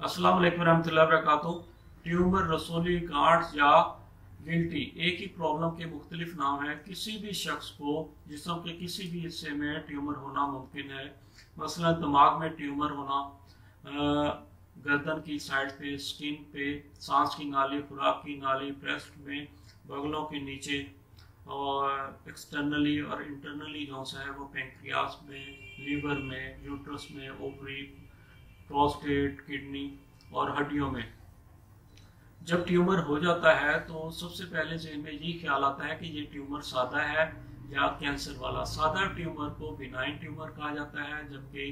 अस्सलाम वालेकुम रहमतुल्लाहि व बरकातुहू। ट्यूमर, रसोली गांठ या गिल्टी एक ही प्रॉब्लम के मुख्तलिफ नाम हैं। किसी भी शख्स को जिस्म के किसी भी हिस्से में ट्यूमर होना मुमकिन है। मसलन दिमाग में ट्यूमर होना, गर्दन की साइड पे, स्किन पे, सांस की नाली, खुराक की नाली, ब्रेस्ट में, बगलों के नीचे, और एक्सटर्नली और इंटरनली जो सा है वो पेंक्रियास में, लीवर में, यूट्रस में, ओवरी, प्रोस्टेट, किडनी और हड्डियों में। जब ट्यूमर हो जाता है तो सबसे पहले ज़हन में ये ख्याल आता है कि ये ट्यूमर सादा है या कैंसर वाला। सादा ट्यूमर को बिनाइन ट्यूमर कहा जाता है, जबकि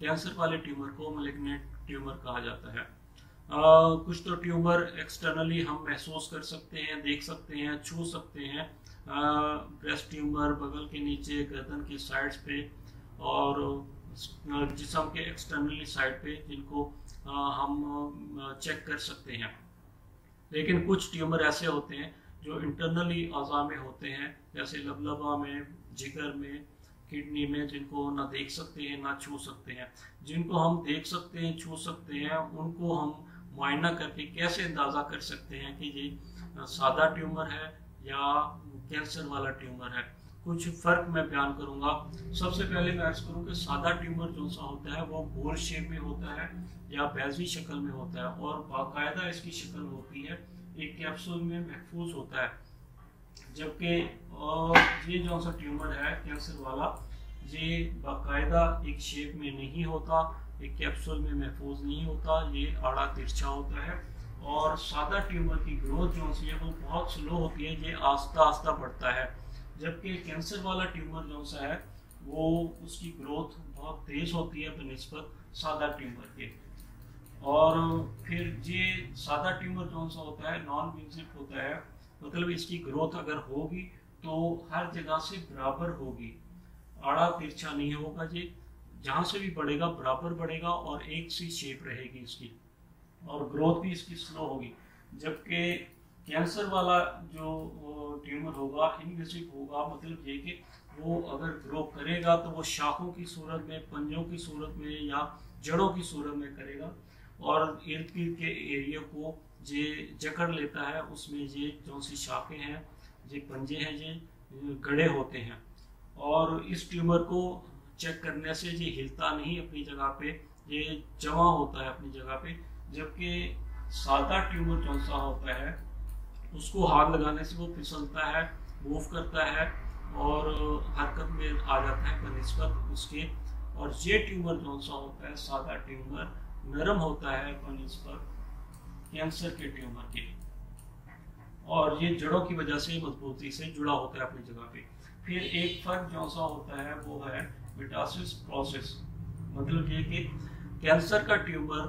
कैंसर वाले ट्यूमर को मैलिग्नेंट ट्यूमर कहा जाता है। कुछ तो ट्यूमर एक्सटर्नली हम महसूस कर सकते हैं, देख सकते हैं, छू सकते हैं। ब्रेस्ट ट्यूमर बगल के नीचे, गर्दन की साइड्स पे और जिस्म के एक्सटर्नली साइड पे, जिनको हम चेक कर सकते हैं। लेकिन कुछ ट्यूमर ऐसे होते हैं जो इंटरनली अज़ा में होते हैं, जैसे लबलबा में, जिगर में, किडनी में, जिनको ना देख सकते हैं ना छू सकते हैं। जिनको हम देख सकते हैं, छू सकते हैं, उनको हम मुआयना करके कैसे अंदाज़ा कर सकते हैं कि ये सादा ट्यूमर है या कैंसर वाला ट्यूमर है। कुछ फ़र्क मैं बयान करूंगा। सबसे पहले मैं अर्ज करूं कि सादा ट्यूमर जो सा होता है वो गोल शेप में होता है या बैजी शक्ल में होता है और बाकायदा इसकी शक्ल होती है, एक कैप्सूल में महफूज होता है। जबकि ये जो सा ट्यूमर है कैंसर वाला, ये बाकायदा एक शेप में नहीं होता, एक कैप्सूल में महफूज नहीं होता, ये आड़ा तिरछा होता है। और सादा ट्यूमर की ग्रोथ जो सी है वो बहुत स्लो होती है, ये आस्ता आस्ता बढ़ता है। जबकि कैंसर वाला ट्यूमर जो सा है वो उसकी ग्रोथ बहुत तेज होती है बनिस्बत सादा ट्यूमर के। और फिर ये सादा ट्यूमर जो सा होता है नॉन इन्वेसिव होता है, मतलब इसकी ग्रोथ अगर होगी तो हर जगह से बराबर होगी, आड़ा तिरछा नहीं होगा। ये जहाँ से भी बढ़ेगा बराबर बढ़ेगा और एक सी शेप रहेगी इसकी, और ग्रोथ भी इसकी स्लो होगी। जबकि कैंसर वाला जो ट्यूमर होगा इन्वेसिव होगा, मतलब ये कि वो अगर ग्रो करेगा तो वो शाखों की सूरत में, पंजों की सूरत में या जड़ों की सूरत में करेगा, और इर्द गिर्द के एरिया को ये जकड़ लेता है। उसमें ये जो सी शाखें हैं, ये पंजे हैं, ये गड़े होते हैं। और इस ट्यूमर को चेक करने से ये हिलता नहीं अपनी जगह पे, ये जमा होता है अपनी जगह पे। जबकि सादा ट्यूमर जो सा होता है उसको हाथ लगाने से वो फिसलता है, मूव करता है और हरकत में आ जाता है बनिस्बत उसके। और ये ट्यूमर जो सा होता है सादा ट्यूमर नरम होता है बनिस्बत कैंसर के ट्यूमर के, और ये जड़ों की वजह से मजबूती से जुड़ा होता है अपनी जगह पे। फिर एक फर्क जो सा होता है वो है मेटासिस प्रोसेस, मतलब ये कि कैंसर का ट्यूमर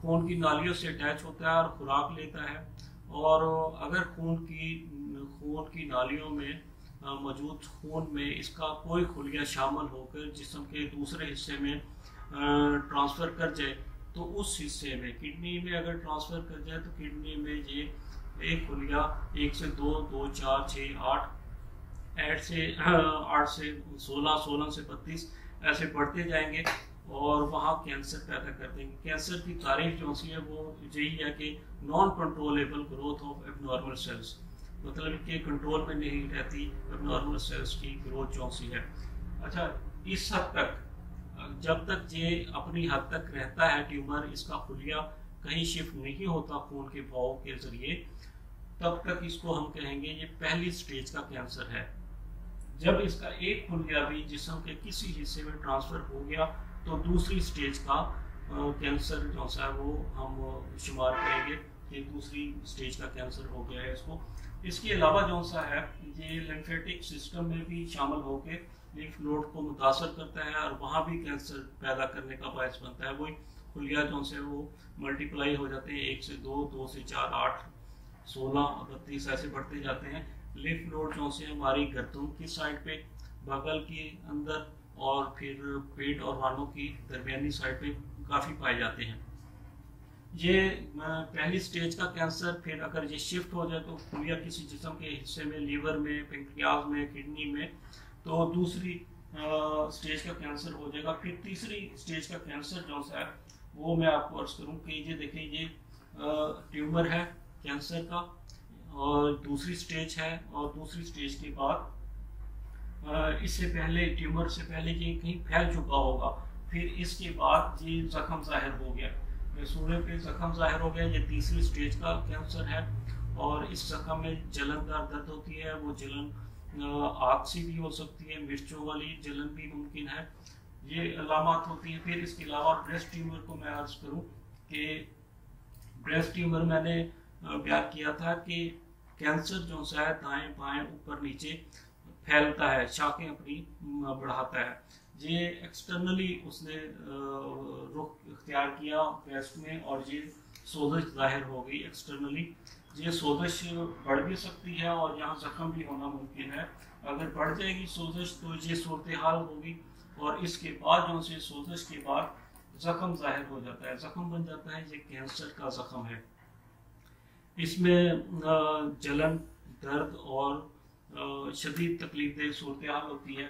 खून की नालियों से अटैच होता है और खुराक लेता है, और अगर खून की नालियों में मौजूद खून में इसका कोई खुलिया शामिल होकर जिस्म के दूसरे हिस्से में ट्रांसफ़र कर जाए तो उस हिस्से में, किडनी में अगर ट्रांसफ़र कर जाए तो किडनी में ये एक खुलिया 1 से 2, 2, 4, 6, 8, 8 से 16, 16 से 32 ऐसे बढ़ते जाएंगे और वहाँ कैंसर पैदा कर देंगे। कैंसर की तारीफ जो सी है वो यही है कि non controllable growth of abnormal cells, मतलब कि कंट्रोल में नहीं रहती एबनॉर्मल सेल्स की ग्रोथ जो सी है। अच्छा, इस हद तक, जब तक ये अपनी हद तक रहता है ट्यूमर, इसका खुलिया कहीं शिफ्ट नहीं होता खून के बहाव के जरिए, तब तक इसको हम कहेंगे ये पहली स्टेज का कैंसर है। जब इसका एक खुलिया भी जिस्म के किसी हिस्से में ट्रांसफर हो गया तो दूसरी स्टेज का कैंसर जो सा है वो हम शुमार करेंगे कि दूसरी स्टेज का कैंसर हो गया है इसको। इसके अलावा जो सा है ये लिम्फेटिक सिस्टम में भी शामिल होकर लिम्फ नोड को मुतासर करता है और वहाँ भी कैंसर पैदा करने का बायस बनता है। वही खुलिया जो से वो मल्टीप्लाई हो जाते हैं, 1 से 2, 2 से 4, 8, 16 और 32 ऐसे बढ़ते जाते हैं। लिम्फ नोड जो से हमारी गर्दन की साइड पे, बगल के अंदर और फिर पेट और वालों की दरमियानी साइड पे काफ़ी पाए जाते हैं। ये पहली स्टेज का कैंसर। फिर अगर ये शिफ्ट हो जाए तो खुलिया किसी जिस्म के हिस्से में, लीवर में, पेंक्रियाज में, किडनी में, तो दूसरी स्टेज का कैंसर हो जाएगा। फिर तीसरी स्टेज का कैंसर जो है वो मैं आपको अर्ज करूँ कि ये देखिए, ये ट्यूमर है कैंसर का, और दूसरी स्टेज है, और दूसरी स्टेज के बाद इससे पहले, ट्यूमर से पहले ये कहीं फैल चुका होगा, फिर इसके बाद ये जख्म जाहिर हो गया, सूर्य पे जख्म जाहिर हो गया, ये तीसरी स्टेज का कैंसर है। और इस जख्म में जलनदार दर्द होती है, वो जलन आग से भी हो सकती है, मिर्चों वाली जलन भी मुमकिन है, ये अलामत होती हैं। फिर इसके अलावा ब्रेस्ट ट्यूमर को मैं अर्ज करूँ कि ब्रेस्ट ट्यूमर मैंने बयान किया था कि कैंसर जो सा है दाएं बाएं ऊपर नीचे फैलता है, शाखें अपनी बढ़ाता है। ये एक्सटर्नली उसने रुख इख्तियार किया ब्रेस्ट में, और ये सोजश जाहिर हो गई एक्सटर्नली। ये सोजश बढ़ भी सकती है और यहाँ जख्म भी होना मुमकिन है। अगर बढ़ जाएगी सोजश तो ये सूरत हाल होगी, और इसके बाद जो से सोजश के बाद जख्म जाहिर हो जाता है, जख्म बन जाता है, ये कैंसर का जख्म है। इसमें जलन, दर्द और शदीद तकलीफदेह सूरत हाल होती है।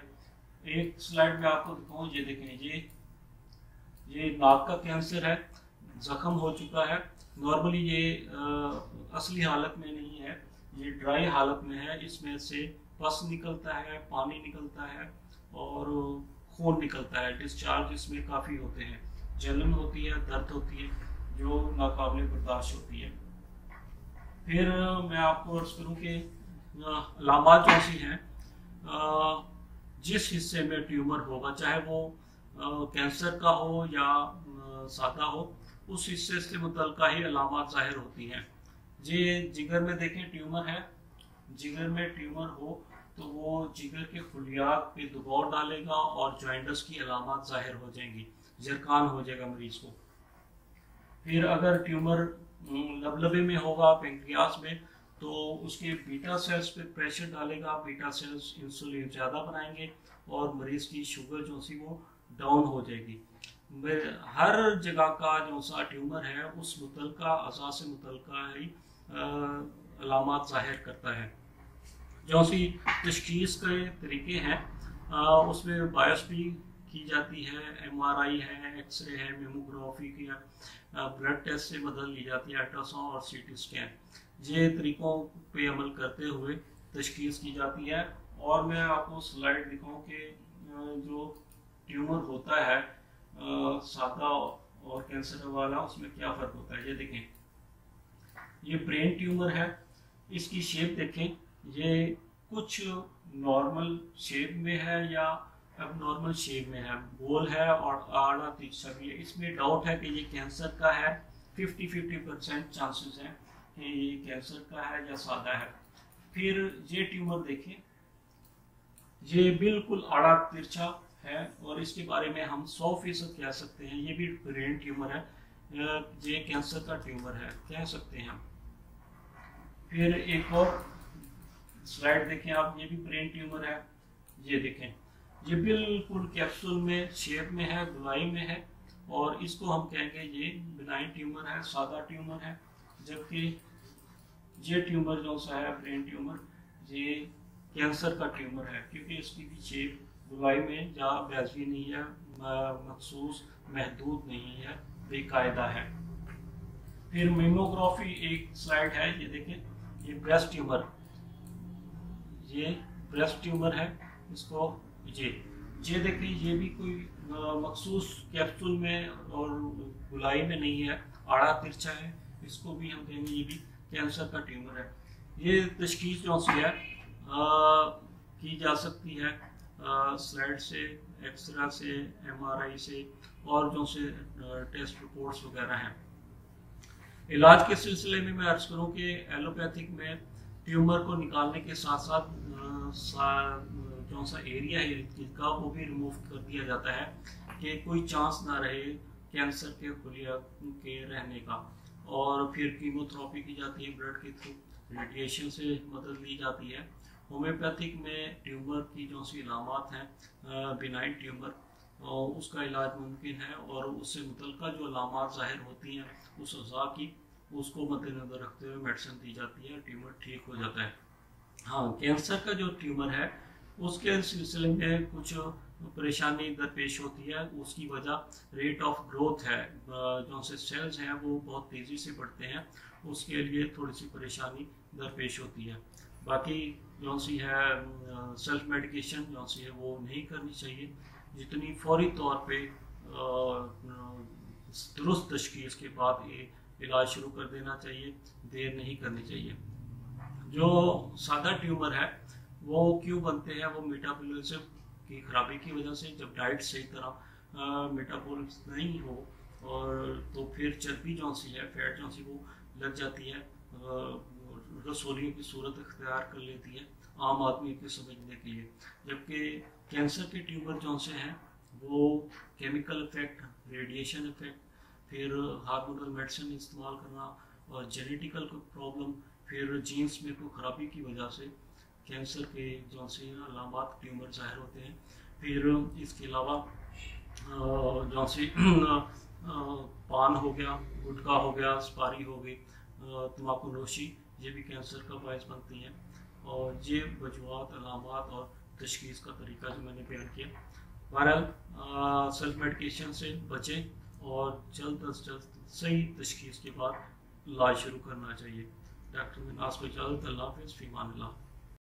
एक स्लाइड में आपको दिखाऊं, ये देखें, ये नाक का कैंसर है, जख्म हो चुका है। नॉर्मली ये असली हालत में नहीं है, ये ड्राई हालत में है, इसमें से पस निकलता है, पानी निकलता है और खून निकलता है, डिस्चार्ज इसमें काफ़ी होते हैं, जलन होती है, दर्द होती है जो नाकाबिले बर्दाश्त होती है। फिर मैं आपको अर्ज करूँ कि अलामात जो ऐसी हैं, जिस हिस्से में ट्यूमर होगा, चाहे वो कैंसर का हो या सादा हो, उस हिस्से से मुतल्लिका ही अलामात जाहिर होती हैं। ये जिगर में देखें ट्यूमर है, जिगर में ट्यूमर हो तो वो जिगर के खुलियात पे दबाव डालेगा और जॉइंटस की अलामात जाहिर हो जाएंगी, जरकान हो जाएगा मरीज को। फिर अगर ट्यूमर लबलबे में होगा, पेंक्रियास में, तो उसके बीटा सेल्स पे प्रेशर डालेगा, बीटा सेल्स इंसुलिन ज़्यादा बनाएंगे और मरीज की शुगर जो सी वो डाउन हो जाएगी। हर जगह का जो सा ट्यूमर है उस मुतल्लिका अज़ा से मुतल्लिका ही अलामात जाहिर करता है। जो सी तशखीस के तरीके हैं, उसमें बायोप्सी की जाती है, MRI है, एक्सरे है, मेमोग्राफी की ब्लड टेस्ट से मदद ली जाती है, अल्ट्रासाउंड और CT स्कैन। ये तरीकों पे अमल करते हुए तशखीस की जाती है। और मैं आपको स्लाइड दिखाऊं कि जो ट्यूमर होता है सादा और कैंसर वाला, उसमें क्या फ़र्क होता है। ये देखें, ये ब्रेन ट्यूमर है, इसकी शेप देखें, ये कुछ नॉर्मल शेप में है या अब नॉर्मल शेप में है, गोल है और आड़ा तिरछा भी है। इसमें डाउट है कि ये कैंसर का है, 50-50% चांसेस हैं कि ये कैंसर का है या सादा है। फिर ये ट्यूमर देखें, ये बिल्कुल आड़ा तिरछा है और इसके बारे में हम 100% कह सकते हैं ये भी ब्रेन ट्यूमर है, ये कैंसर का ट्यूमर है, कह सकते हैं हम। फिर एक और स्लाइड देखें आप, ये भी ब्रेन ट्यूमर है, ये देखें, ये बिल्कुल कैप्सूल में शेप में है, गोलाई में है, और इसको हम कहेंगे ये बिनाइन ट्यूमर है, सादा ट्यूमर है। जबकि ये ट्यूमर जो सा है ब्रेन ट्यूमर, ये कैंसर का ट्यूमर है, क्योंकि इसकी भी शेप गोलाई में या बैजी नहीं है, मखसूस महदूद नहीं है, बेकायदा है। फिर मेमोग्राफी एक स्लाइड है, ये देखें, ये ब्रेस्ट ट्यूमर, ये ब्रेस्ट ट्यूमर है, इसको ये देखें, ये भी कोई मखसूस कैप्सूल में और गोलाई में नहीं है, आड़ा तिरछा है, इसको भी हम कहेंगे ये भी कैंसर का ट्यूमर है। ये तशखीस जो सी है की जा सकती है स्लाइड से, एक्सरे से, MRI से, और जो से टेस्ट रिपोर्ट्स वगैरह हैं। इलाज के सिलसिले में मैं अर्ज करूँ कि एलोपैथिक में ट्यूमर को निकालने के साथ साथ जो सा एरिया है का वो भी रिमूव कर दिया जाता है कि कोई चांस ना रहे कैंसर के खुलिया के रहने का। और फिर कीमोथेरेपी की जाती है ब्लड के थ्रू, रेडिएशन से मदद ली जाती है। होम्योपैथिक में ट्यूमर की जो सी अलामात हैं, बिनाइन ट्यूमर, उसका इलाज मुमकिन है और उससे मुतल्लिका जो अलामात ज़ाहिर होती हैं उस अज़ा की, उसको मद्देनज़र रखते हुए मेडिसिन दी जाती है, ट्यूमर ठीक हो जाता है। हाँ, कैंसर का जो ट्यूमर है उसके सिलसिले में कुछ परेशानी दरपेश होती है। उसकी वजह रेट ऑफ ग्रोथ है, जो से सेल्स हैं वो बहुत तेज़ी से बढ़ते हैं, उसके लिए थोड़ी सी परेशानी दरपेश होती है। बाकी जो सी है सेल्फ मेडिकेशन जो सी है वो नहीं करनी चाहिए। जितनी फौरी तौर पे दुरुस्त तशखीस के बाद ये इलाज शुरू कर देना चाहिए, देर नहीं करनी चाहिए। जो सादा ट्यूमर है वो क्यों बनते हैं? वो मेटाबॉलिज्म की खराबी की वजह से, जब डाइट सही तरह मेटाबॉलिज्म नहीं हो और तो फिर चर्बी जो सी है, फैट जो सी वो लग जाती है, रसोलियों की सूरत अख्तियार कर लेती है आम आदमी के समझने के लिए। जबकि कैंसर के ट्यूमर जो से हैं वो केमिकल इफेक्ट, रेडिएशन इफेक्ट, फिर हार्मोनल मेडिसिन इस्तेमाल करना और जेनेटिकल कोई प्रॉब्लम, फिर जीन्स में कोई खराबी की वजह से कैंसर के जो से अलामात ट्यूमर ज़ाहिर होते हैं। फिर इसके अलावा जो से पान हो गया, गुटखा हो गया, सुपारी हो गई, तम्बाकू नोशी, ये भी कैंसर का बायस बनती हैं। और ये वजूहात, अलामात और तशखीस का तरीका जो मैंने बयान किया। बहरहाल सेल्फ मेडिकेशन से बचें और जल्द अज जल्द सही तशखीस के बाद इलाज शुरू करना चाहिए। डॉक्टर मिनास को इजाज़त। अल्लाह हाफ़िज़, फ़ी अमान अल्लाह।